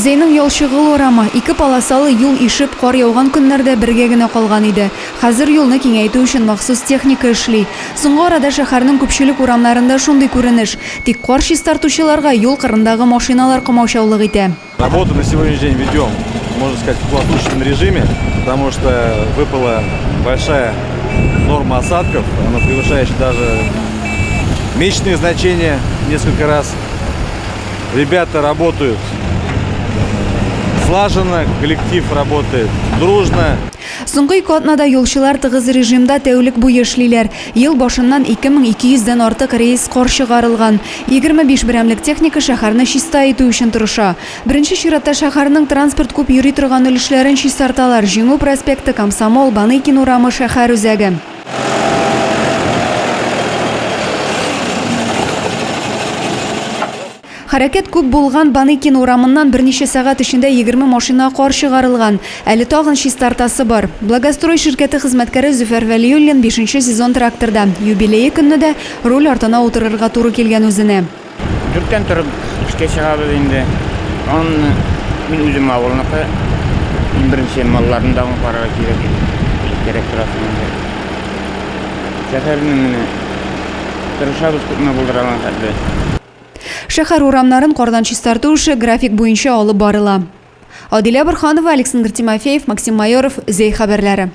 Зейнең ял чыгыл урамы 2 полосалы юл ишеп кар яуган көннәрдә бергә генә калган иде. Хәзер юлны киңәйтү өчен махсус техника эшли. Соңгы арада шәһәрнең күпчелек урамнарында шундый күренеш. Тик кар чистартучыларга юл кырындагы машиналар комаучаулык итә. Работу на сегодняшний день ведем, можно сказать, в плотничном режиме, потому что выпала большая норма осадков, она превышающая даже месячные значения несколько раз. Ребята работают слаженно, коллектив работает дружно. Соңгы 2 атнада юлчылар тыгыз режимда тәүлек буе эшлиләр. Ел башыннан 2200-дән артык рейс кар чыгарылган. 25 берәмлек техника шәһәрне чиста итү өчен тырыша. Беренче чиратта шәһәрнең транспорт күп йөри торган өлешләрен чистарталар. Җиңү проспекты, Комсомол, Баныкин урамы, шәһәр үзәге. Хәрәкәт күп булган Баныкин урамыннан берничә сәгать эчендә 20 машина кар чыгарылган. Әле тагын чистартасы бар. Благострой ширкәте хезмәткәре Зөфәр Вәлиуллин 5-нче сезон тракторда. Юбилее көнне руль артына утырырга туры килгән үзенә. Дүрттән торып эшкә чыгабыз инде. Аны мин үзем авылныкы беренче малларын да карарга кирәк торасы инде. Шәһәрнең тырышабыз күпме булдырган хәтле. Шәһәр урамнарын кардан чистарту эше график буенча алып барыла. Адилә Борханова, Александр Тимофеев, Максим Майоров, Зей хәбәрләре.